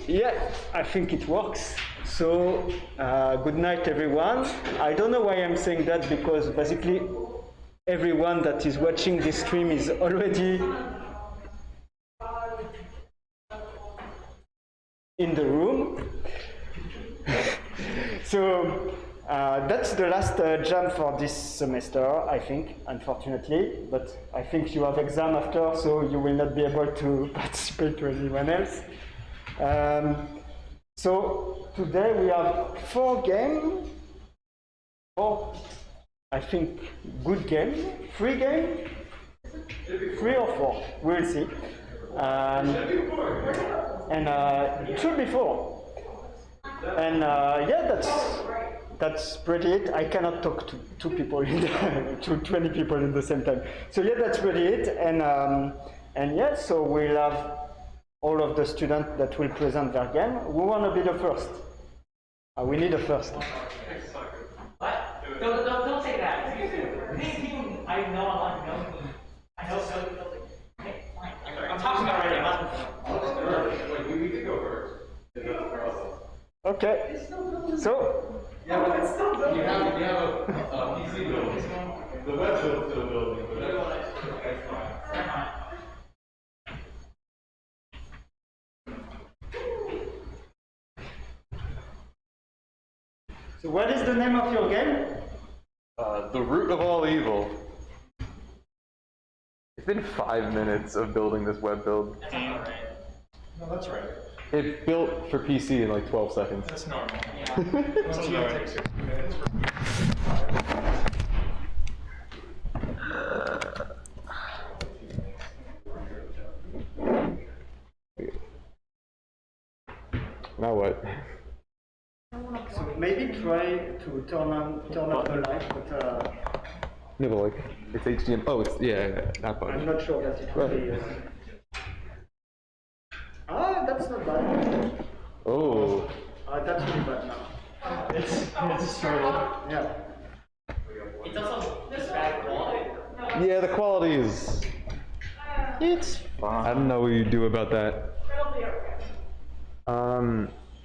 Yeah, I think it works. So, good night, everyone. I don't know why I'm saying that, because basically everyone that is watching this stream is already in the room. So, that's the last jam for this semester, I think, unfortunately. But I think you have exam after, so you will not be able to participate to anyone else. So today we have 4 games, 4, I think, good games, 3 games, 3 or 4, we'll see. And it should be 4. And yeah, that's pretty it. I cannot talk to 2 people to 20 people in the same time. So yeah, that's pretty it. And yeah, so we'll have all of the students that will present their game. Who want to be the first? We need a first. What? Don't say that. I know a lot of building. I know so building. Okay, fine. I'm talking about right now. We can go first. Okay. So. Yeah, but it's still building. You have a PC building. The web build's still building, but that's fine. So what is the name of your game? The Root of All Evil. It's been 5 minutes of building this web build. That's not right. No, that's right. It built for PC in like 12 seconds. That's normal. Yeah. That's all right. Take 60 minutes for Now what? So maybe try to turn on the light, but No, but like, it's HDMI. Oh, it's, yeah, that button. I'm not sure that it will be. That's not bad. Oh. That's really bad now. It's a struggle. Yeah. It's also bad quality. Yeah, the quality is. It's fine. I don't know what you do about that. It'll be okay.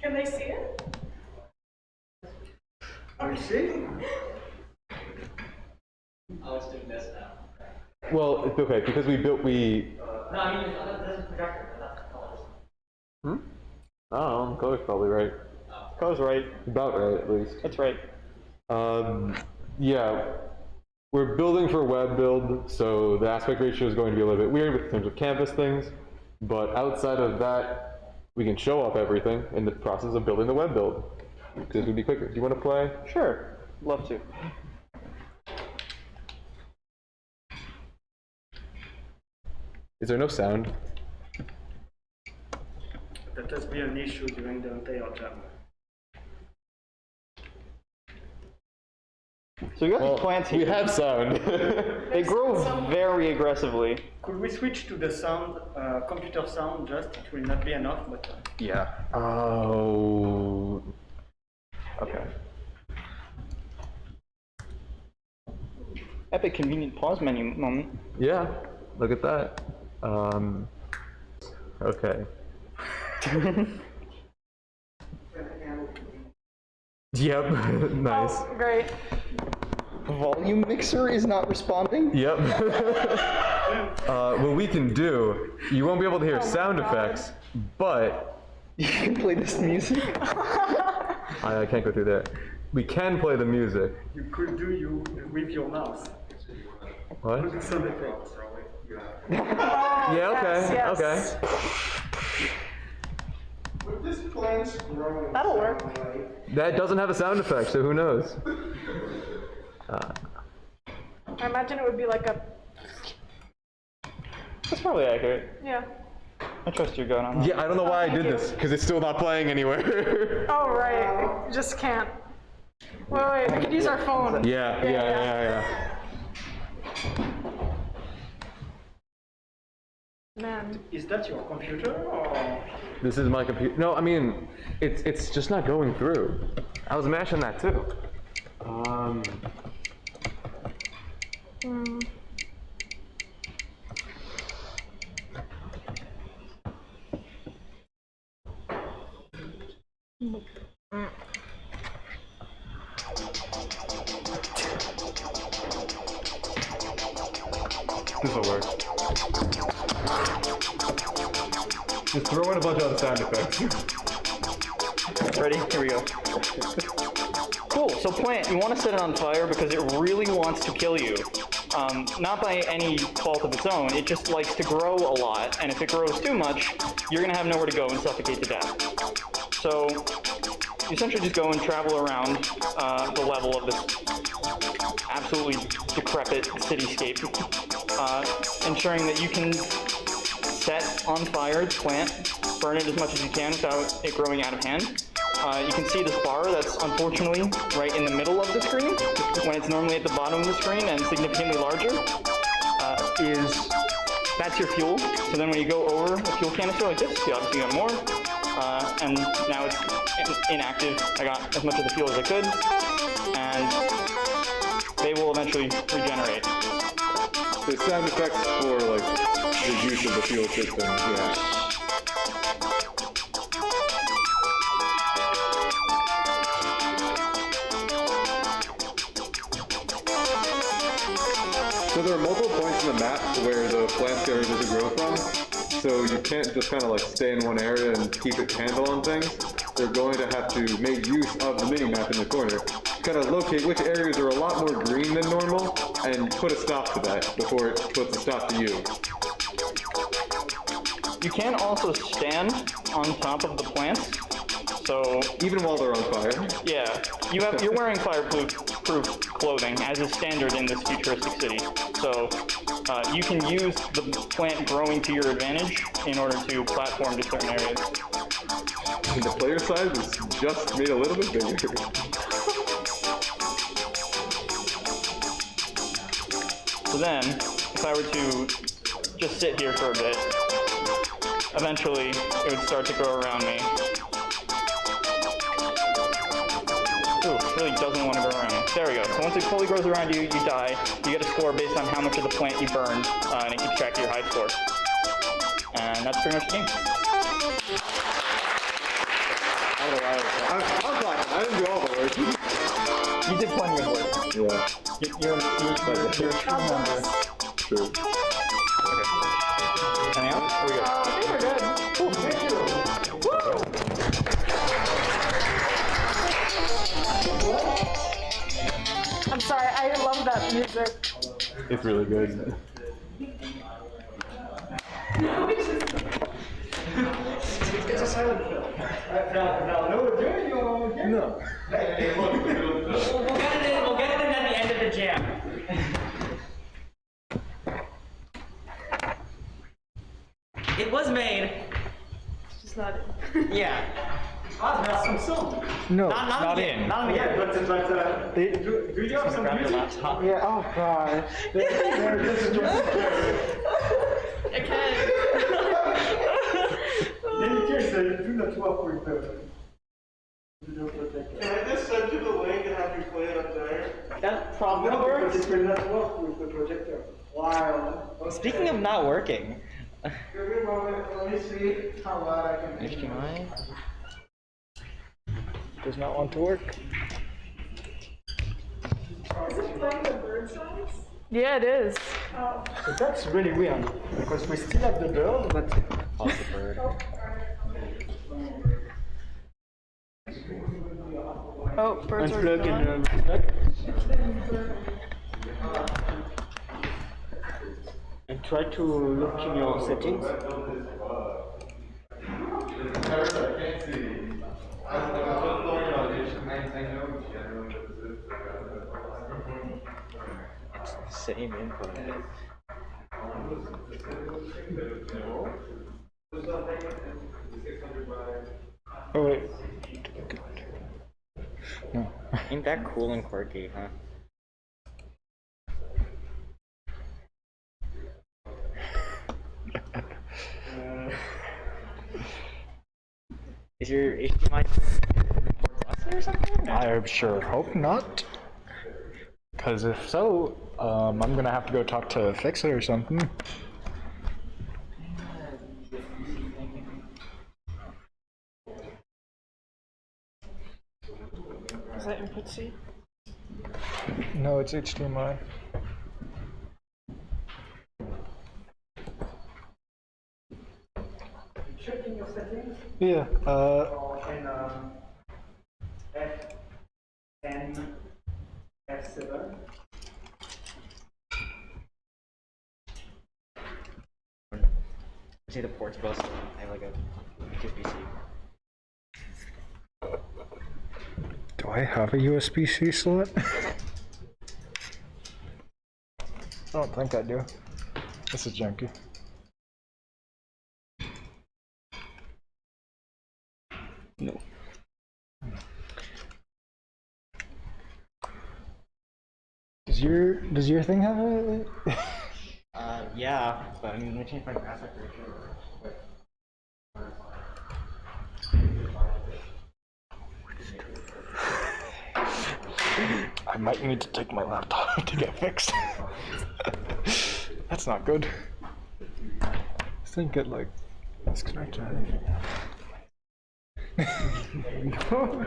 Can they see it? We'll see. Oh, it's doing this now. Well, it's okay, because we built, No, I mean, this is projector, but that's colors. I don't know, color's probably right. Color's right. About right, at least. That's right. Yeah, we're building for a web build, so the aspect ratio is going to be a little bit weird in terms of canvas things, but outside of that, we can show off everything in the process of building the web build, because it would be quicker. Do you want to play? Sure. Love to. Is there no sound? That has been an issue during the entire jam. So you got these plants here. We have sound. They grow very aggressively. Could we switch to the sound, computer sound? Just it will not be enough, but. Yeah. Oh. Okay. Epic convenient pause menu moment. Yeah. Look at that. Okay. Yep. Nice. Oh, great. Volume mixer is not responding. Yep. What we can do, you won't be able to hear sound effects, but You can play this music. I can't go through that. We can play the music. You could do you with your mouse. What? Put sound effects. Yeah, okay, Yes, yes. okay. With this plant's growing. That'll work. That doesn't have a sound effect, so who knows? I imagine it would be like a, That's probably accurate. yeah. I trust your gun on that. Yeah, I don't know why I did this, because it's still not playing anywhere. Oh, right. You just can't. Wait, we could use our phone. Yeah. Man. Is that your computer or? This is my computer. No, I mean, it's just not going through. I was mashing that too. This'll work. Just throw in a bunch of other sound effects. Ready? Here we go. Cool, so plant, you want to set it on fire because it really wants to kill you. Not by any fault of its own, it just likes to grow a lot, and if it grows too much, you're going to have nowhere to go and suffocate to death. So, you essentially just go and travel around the level of this absolutely decrepit cityscape, ensuring that you can set on fire the plant, burn it as much as you can without it growing out of hand. You can see this bar that's unfortunately right in the middle of the screen, when it's normally at the bottom of the screen and significantly larger, that's your fuel. So then when you go over a fuel canister like this, you obviously got more, and now it's inactive. I got as much of the fuel as I could, and they will eventually regenerate. The sound effects for like the use of the fuel system, yeah. So there are multiple points in the map where the plant carrier doesn't grow from, so you can't just kind of like stay in one area and keep its handle on things. They're going to have to make use of the mini-map in the corner, kind of locate which areas are a lot more green than normal, and put a stop to that before it puts a stop to you. You can also stand on top of the plants, so even while they're on fire. Yeah, you're wearing fireproof clothing, as is standard in this futuristic city. So you can use the plant growing to your advantage in order to platform to certain areas. And the player size is just made a little bit bigger. So then, if I were to just sit here for a bit, eventually it would start to grow around me. Ooh, it really doesn't want to grow around me. There we go. So once it fully grows around you, you die. You get a score based on how much of the plant you burned, and it keeps track of your high score. And that's pretty much the game. I'm fine. I didn't do all the work. You did plenty of work. Yeah. You're a true member. True. Okay. Anything else? Here we go. I think we're good. Cool. Thank you. Woo! I'm sorry, I love that music. It's really good. It's a silent film. No, doing your game? No. We'll get it in at the end of the jam. It was made. It's just not it. Yeah. There's some song. No, Not in. Not in. Yeah, but do you have some music? Yeah, oh god. They're just I can't. Then you can say, do not work with the video projector. Can I just send you the link and have you play it up there? That probably No, because works. it will not work with the projector. Wow. Speaking of not working. Give me a moment, let me see how loud I can make it. HDMI. Does not want to work. Is it playing the bird songs? Yeah, it is. Oh. So that's really weird, because we still have the bird, but... Pause the bird. Oh, birds are Unplug gone. and plug. And try to look in your settings. It's the same input. Oh wait. No. Ain't that cool and quirky, huh? Is your HDMI or something? I sure hope not. Because if so, I'm gonna have to go talk to Fix It or something. Is that input C? No, it's HDMI. checking your settings? Yeah. And F10, F7. See the ports both. I have like a USB-C. Do I have a USB-C slot? I don't think I do. This is junky. No. Does your thing have a? Yeah, but I mean, let me change my aspect ratio. I might need to take my laptop to get fixed. That's not good. This thing get like disconnected or anything. No.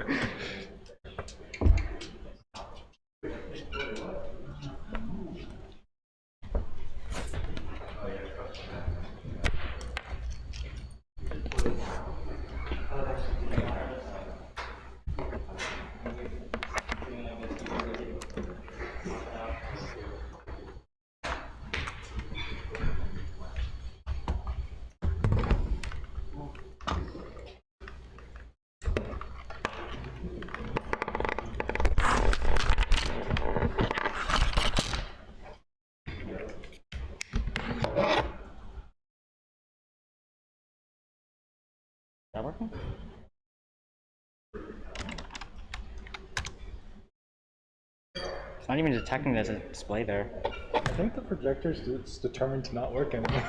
That working? It's not even detecting there's a display there. I think the projector's determined to not work anymore.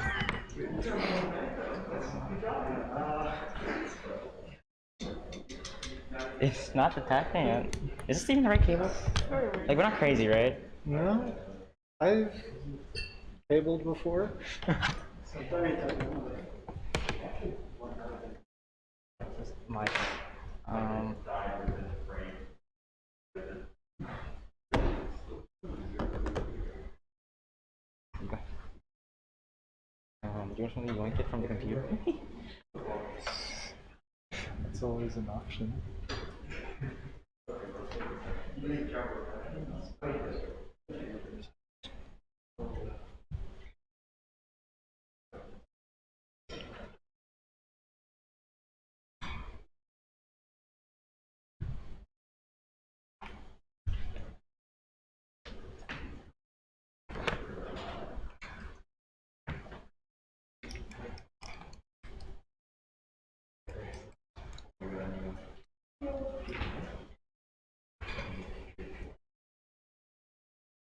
It's not detecting it. Is this even the right cable? Like, we're not crazy, right? No, I've cabled before. My, do you want something to yoink it from the computer? It's always an option.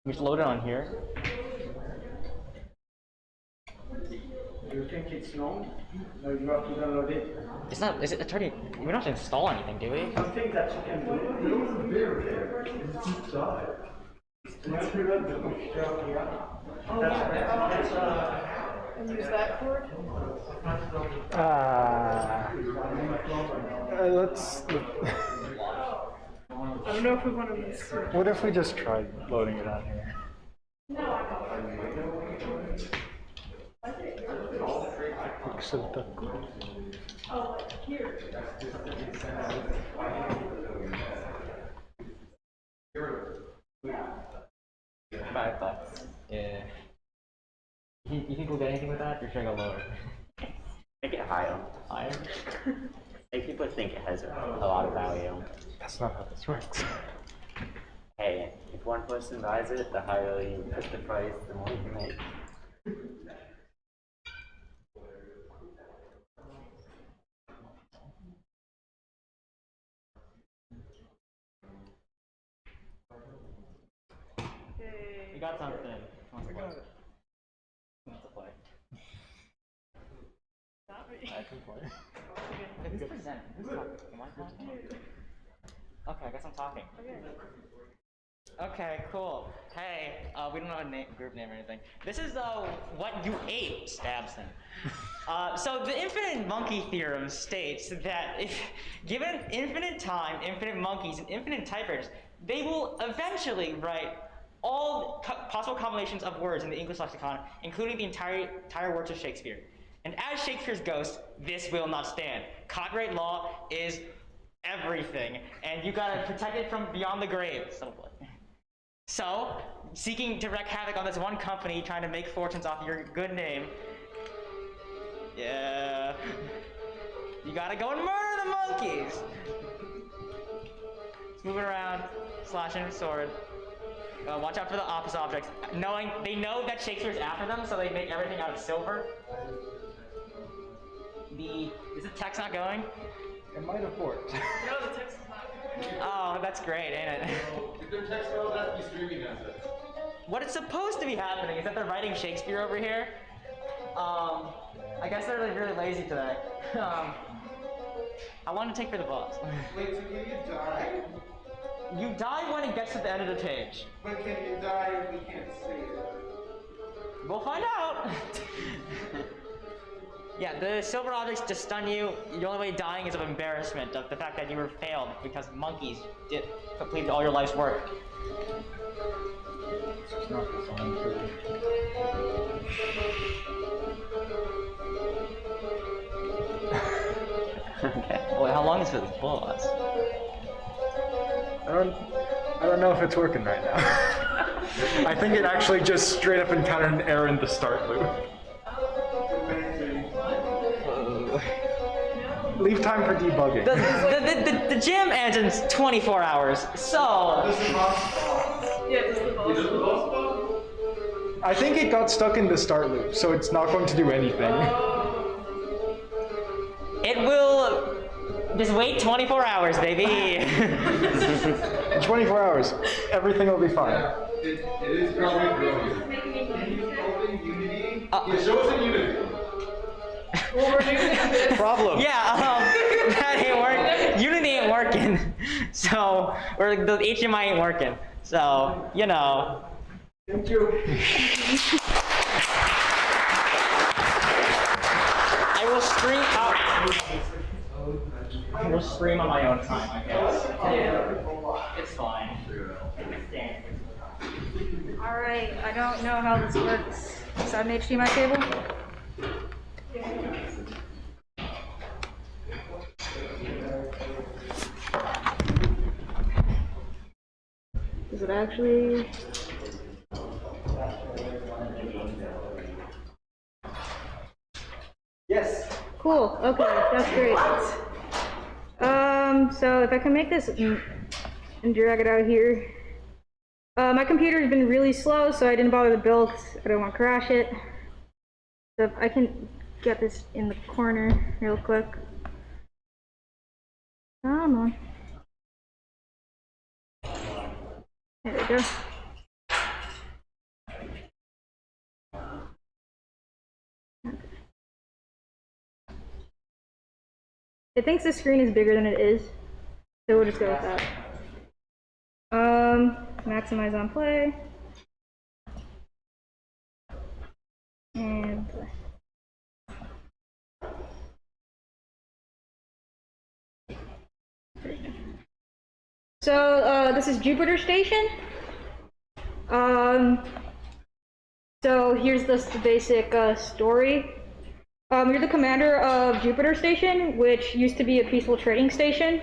We just load it on here. Do you think it's long? No, you have to download it. It's not, is it, it's already, we don't have to install anything, do we? Something that you can do. Let's reload the computer here. And use that cord? Let's. I don't know if we want to miss. What if we just tried loading it on here? Oh, here. $5. Yeah. You think we'll get anything with that, or should I go lower? Make it higher. Higher? Like people think it has a lot of value. That's not how this works. Hey, if one person buys it, the higher you put the price, the more you can make. We got something. We got it. Wants to play. Not me. I can play. Okay, who's presenting? Who's talking? Am I talking? Okay, I guess I'm talking. Okay, cool. Hey, we don't have a group name or anything. This is what you ate, Stabson. So the infinite monkey theorem states that if given infinite time, infinite monkeys, and infinite typewriters, they will eventually write all possible combinations of words in the English lexicon, including the entire works of Shakespeare. And as Shakespeare's ghost, this will not stand. Copyright law is everything, and you gotta protect it from beyond the grave. So, seeking to wreak havoc on this one company trying to make fortunes off your good name. Yeah. You gotta go and murder the monkeys! It's moving around, slashing with sword. Watch out for the office objects. They know that Shakespeare's after them, so they make everything out of silver. Is the text not going? It might have worked. No, the text is not good. Oh, that's great, ain't it? If their text fails, that be streaming assets. What is supposed to be happening is that they're writing Shakespeare over here. I guess they're like really lazy today. I want to take for the boss. Wait, so can you die? You die when it gets to the end of the page. But can you die if we can't see it? We'll find out. Yeah, the silver objects just stun you. The only way dying is of embarrassment, of the fact that you were failed because monkeys did complete all your life's work. It's not designed for Okay. Wait, how long is this boss? I don't know if it's working right now. I think it actually just straight up encountered an error in the start loop. Leave time for debugging. The jam engine's 24 hours, so... This is Yeah, this is the boss. Is it the boss button? I think it got stuck in the start loop, so it's not going to do anything. It will... Just wait 24 hours, baby. In 24 hours, everything will be fine. It is probably brilliant. Can you open Unity? Yeah, show us in Unity. Well, we're using this. Problem. Yeah, that ain't working. Unity ain't working. So, or the HDMI ain't working. So, you know. Thank you. I will stream out. I will stream on my own time, I guess. It's fine. Alright, I don't know how this works. Is that an HDMI cable? Is it actually? Yes. Cool, okay, that's great. So if I can make this and drag it out here. My computer's been really slow, so I didn't bother to build. I don't want to crash it. So if I can get this in the corner real quick. Come on. There we go. It thinks the screen is bigger than it is, so we'll just go with that. Maximize on play. And play. So this is Jupiter Station. So here's the basic story. You're the commander of Jupiter Station, which used to be a peaceful trading station.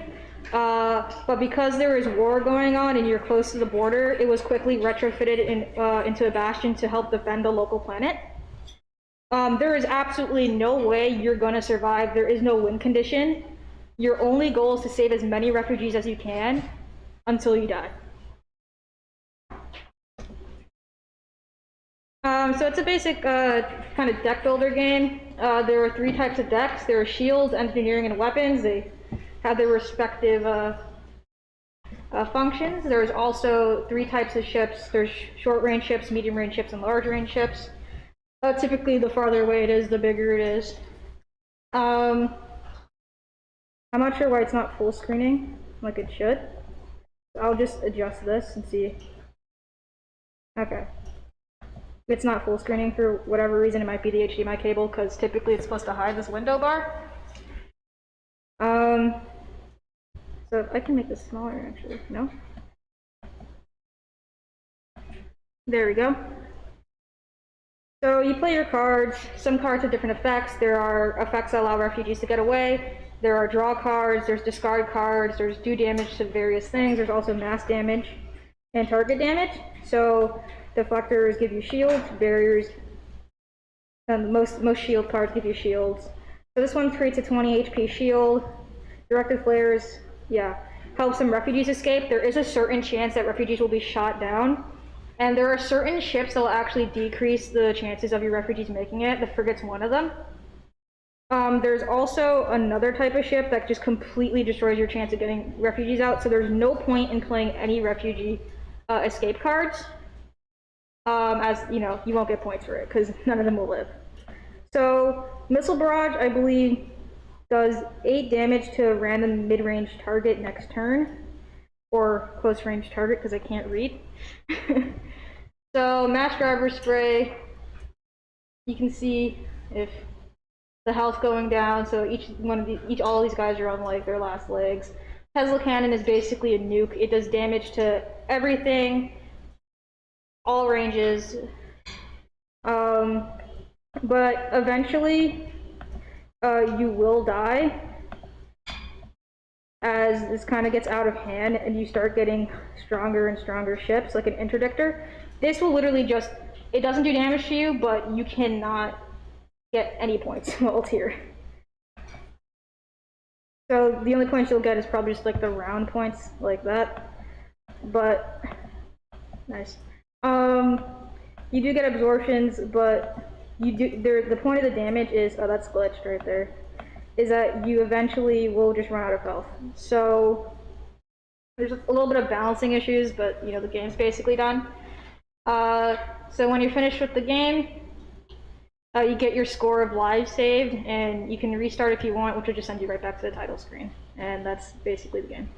But because there is war going on and you're close to the border, it was quickly retrofitted into a bastion to help defend the local planet. There is absolutely no way you're gonna survive. There is no win condition. Your only goal is to save as many refugees as you can until you die. So it's a basic kind of deck builder game. There are 3 types of decks. There are shields, engineering, and weapons. They have their respective functions. There's also 3 types of ships. There's short-range ships, medium-range ships, and large-range ships. Typically, the farther away it is, the bigger it is. I'm not sure why it's not full screening like it should. I'll just adjust this and see. Okay. It's not full screening for whatever reason. It might be the HDMI cable, because typically it's supposed to hide this window bar. So I can make this smaller, actually. No? There we go. So you play your cards. Some cards have different effects. There are effects that allow refugees to get away. There are draw cards, there's discard cards, there's do damage to various things. There's also mass damage and target damage. So deflectors give you shields, barriers, and most shield cards give you shields. So this one creates a 20 HP shield. Directed flares, yeah, helps some refugees escape. There is a certain chance that refugees will be shot down. And there are certain ships that will actually decrease the chances of your refugees making it. The frigate's one of them. There's also another type of ship that just completely destroys your chance of getting refugees out, so there's no point in playing any refugee escape cards, as you know, you won't get points for it, because none of them will live. So, Missile Barrage, I believe, does 8 damage to a random mid-range target next turn, or close-range target, because I can't read. So, Mass Driver Spray, you can see if the health going down, so all these guys are on like their last legs. Tesla Cannon is basically a nuke. It does damage to everything, all ranges. But eventually, you will die as this kind of gets out of hand and you start getting stronger and stronger ships, like an interdictor. This will literally just, it doesn't do damage to you, but you cannot get any points while it's here. So the only points you'll get is probably just like the round points, like that. But nice. You do get absorptions, but you do. The point of the damage is, oh, that's glitched right there, is that you eventually will just run out of health. So there's a little bit of balancing issues, but you know the game's basically done. So when you're finished with the game, you get your score of lives saved, and you can restart if you want, which will just send you right back to the title screen. And that's basically the game.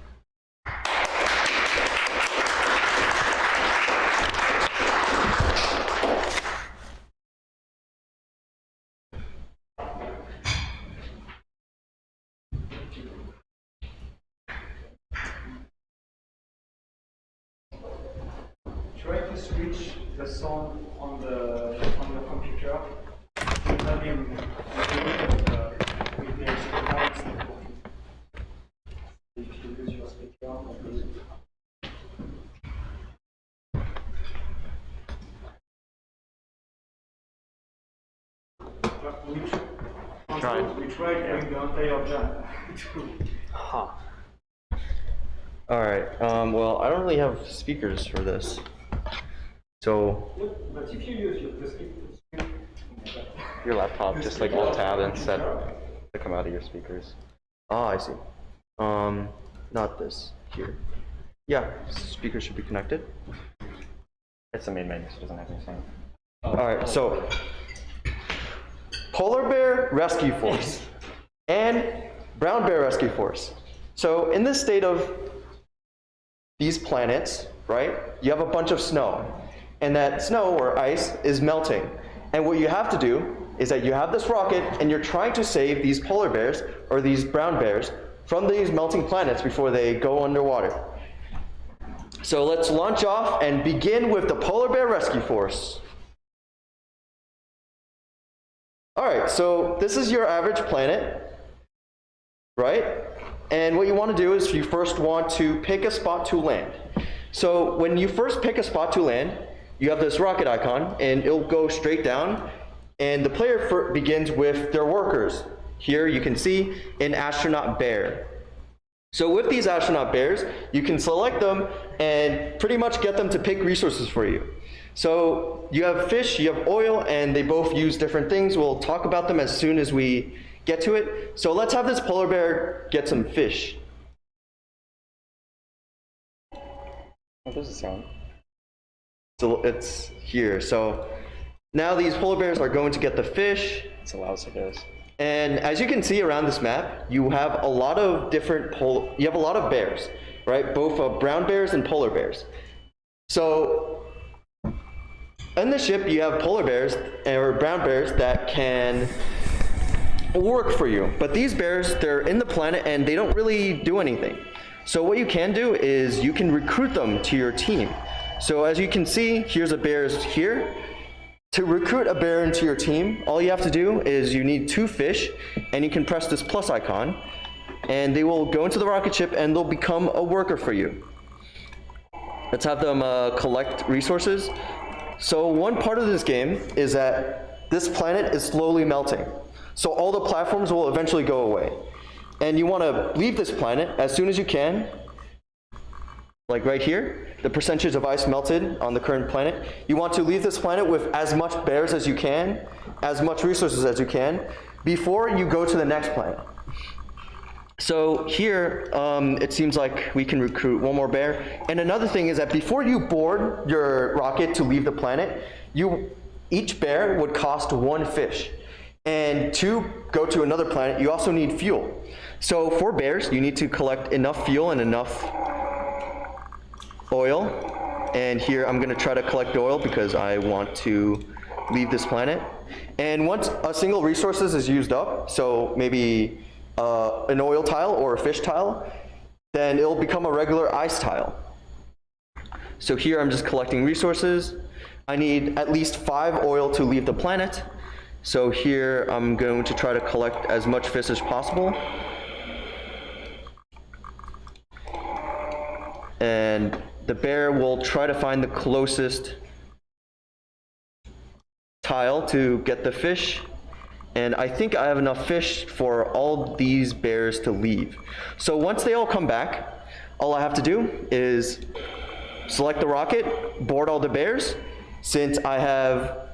Try to switch the sound on the computer. If you use your speaker, we tried doing the entire jam. Huh. Alright, well, I don't really have speakers for this. So, But if you use your laptop, just like alt tab and set to come out of your speakers. Ah, I see. Not this here. Yeah, speakers should be connected. It's the main menu, so it doesn't have any sound. Alright, so Polar Bear Rescue Force and Brown Bear Rescue Force. So in this state of these planets, right, you have a bunch of snow. And that snow or ice is melting. And what you have to do is that you have this rocket and you're trying to save these polar bears or these brown bears from these melting planets before they go underwater. So let's launch off and begin with the Polar Bear Rescue Force. Alright, so this is your average planet, right? And what you want to do is you first want to pick a spot to land. So when you first pick a spot to land, you have this rocket icon and it'll go straight down, and the player begins with their workers. Here you can see an astronaut bear. So with these astronaut bears, you can select them and pretty much get them to pick resources for you. So you have fish, you have oil, and they both use different things. We'll talk about them as soon as we get to it. So let's have this polar bear get some fish. What does it sound? So it's here. So now these polar bears are going to get the fish. It's loud as it is. And as you can see around this map, you have a lot of different bears, right? Both brown bears and polar bears. So in the ship, you have polar bears or brown bears that can work for you. But these bears, they're in the planet and they don't really do anything. So what you can do is you can recruit them to your team. So as you can see, here's a bear here. To recruit a bear into your team, all you have to do is you need 2 fish, and you can press this plus icon, and they will go into the rocket ship and they'll become a worker for you. Let's have them collect resources. So one part of this game is that this planet is slowly melting. So all the platforms will eventually go away. And you want to leave this planet as soon as you can. Like right here, the percentage of ice melted on the current planet. You want to leave this planet with as much bears as you can, as much resources as you can, before you go to the next planet. So here, it seems like we can recruit 1 more bear. And another thing is that before you board your rocket to leave the planet, each bear would cost 1 fish. And to go to another planet, you also need fuel. So for bears, you need to collect enough fuel and enough oil. And here I'm going to try to collect oil because I want to leave this planet. And once a single resource is used up, so maybe an oil tile or a fish tile, then it'll become a regular ice tile. So here I'm just collecting resources. I need at least 5 oil to leave the planet. So here I'm going to try to collect as much fish as possible. And the bear will try to find the closest tile to get the fish. And I think I have enough fish for all these bears to leave. So once they all come back, all I have to do is select the rocket, board all the bears. Since I have,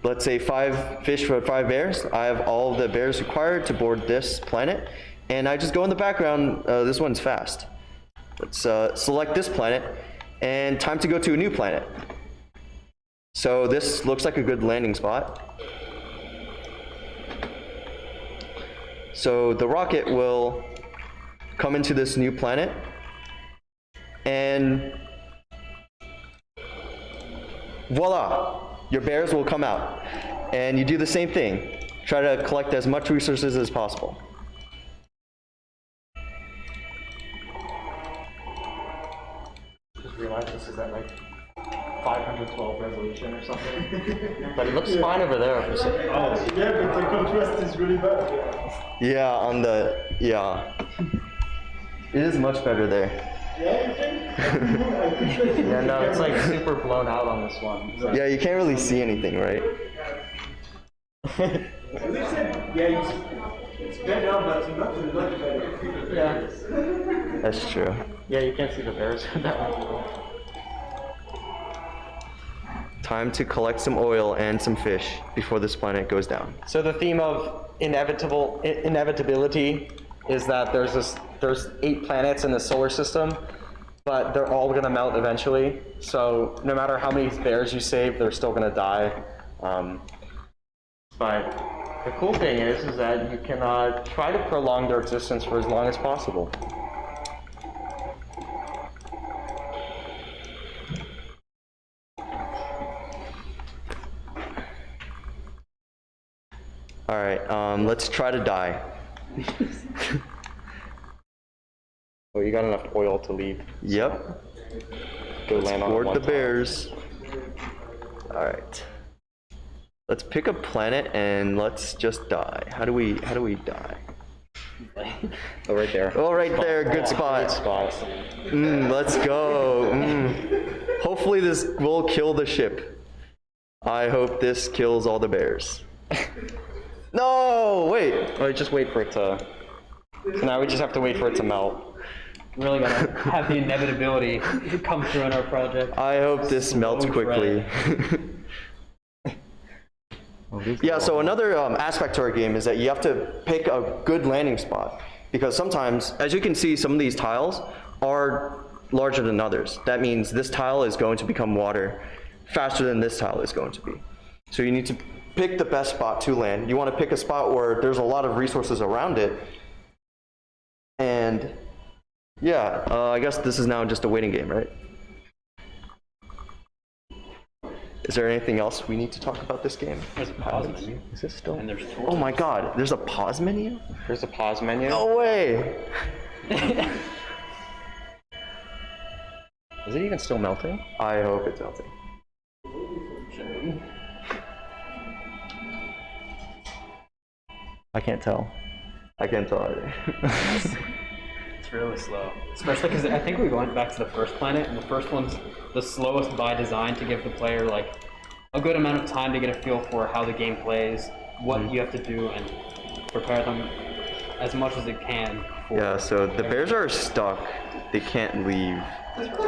let's say, 5 fish for 5 bears, I have all the bears required to board this planet. And I just go in the background. This one's fast. Let's select this planet, and time to go to a new planet. So this looks like a good landing spot. So the rocket will come into this new planet, and voila, your bears will come out. And you do the same thing. Try to collect as much resources as possible. Just realized this is at like 512 resolution or something. But it looks fine over there. Oh, yeah, but the contrast is really bad. Yeah, it is much better there. Yeah, you think? Yeah, no, it's like super blown out on this one. So. Yeah, you can't really see anything, right? Yeah, it's better, but not a lot better. Yeah. That's true. Yeah, you can't see the bears in that one. Time to collect some oil and some fish before this planet goes down. So the theme of inevitability is that there's 8 planets in the solar system, but they're all going to melt eventually. So no matter how many bears you save, they're still going to die. But the cool thing is that you can try to prolong their existence for as long as possible. All right, let's try to die. Well, you got enough oil to leave. Yep. Go land on board one the tile. bears. All right. Let's pick a planet and let's just die. How do we die? Oh, right there. Oh, right there. Good spot. Good spot. Let's go. Hopefully this will kill the ship. I hope this kills all the bears. No, wait. Oh, just wait for it to. So now we just have to wait for it to melt. Really gonna have the inevitability come through on our project. I hope this melts quickly. Yeah, so another aspect to our game is that you have to pick a good landing spot. Because sometimes, as you can see, some of these tiles are larger than others. That means this tile is going to become water faster than this tile is going to be. So you need to pick the best spot to land. You want to pick a spot where there's a lot of resources around it. And yeah, I guess this is now just a waiting game, right? Is there anything else we need to talk about this game? There's a pause menu. Is this still? And there's Oh my god, there's a pause menu? There's a pause menu. No way! Is it even still melting? I hope it's melting. I can't tell. I can't tell either. It's really slow. Especially because I think we went back to the first planet, and the first one's the slowest by design to give the player like a good amount of time to get a feel for how the game plays, what you have to do, and prepare them as much as it can. Yeah, so the bears are stuck. They can't leave.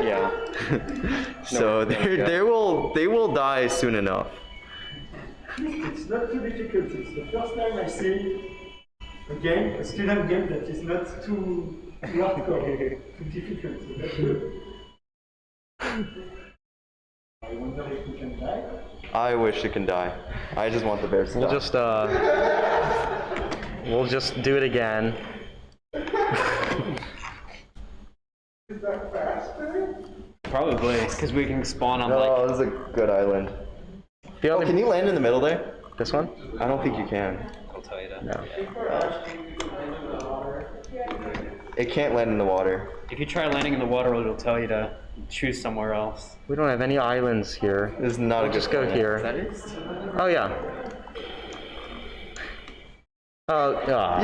Yeah. So they will die soon enough. It's not too difficult. It's the first time I see a game, a student game that is not too hardcore, too difficult. So that's good. I wonder if we can die. I wish it can die. I just want the bears to die. We'll just do it again. Is that faster? Probably, because we can spawn on Oh, this is a good island. Oh, can you land in the middle there? This one? I don't think you can. I'll tell you that. No. It can't land in the water. If you try landing in the water, it'll tell you to choose somewhere else. We don't have any islands here. This is not a good just go planet. here. Is that it? Oh yeah. Oh yeah.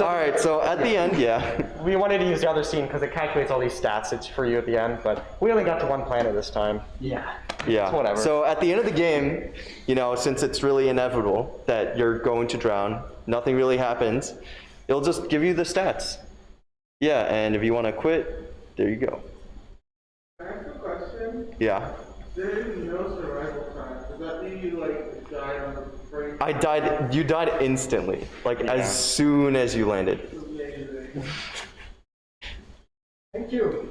All right, so at the end, yeah. We wanted to use the other scene because it calculates all these stats. It's for you at the end, but we only got to one planet this time. Yeah. Yeah. Whatever. So at the end of the game, you know, since it's really inevitable that you're going to drown, nothing really happens, it'll just give you the stats. Yeah, and if you want to quit, there you go. Can I ask a question? Yeah. There is no survival time. Does that mean you like died on the first? I died, you died instantly, like as soon as you landed. Amazing. Thank you.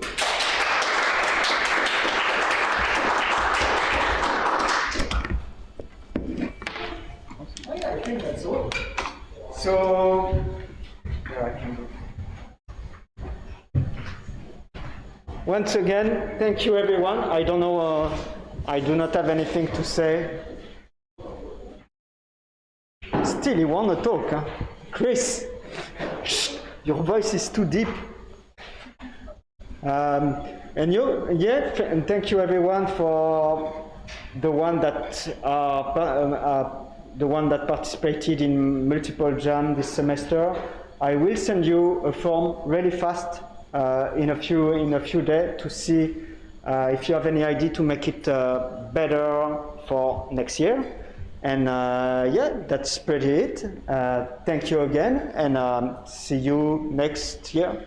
I think that's all. So, yeah, I can go. Once again, thank you everyone. I don't know, I do not have anything to say. Still, you want to talk, huh? Chris, shh, your voice is too deep. And you, yeah, and thank you everyone for the one that participated in multiple jam this semester. I will send you a form really fast in a few days to see if you have any idea to make it better for next year. And yeah, that's pretty it. Thank you again, and see you next year.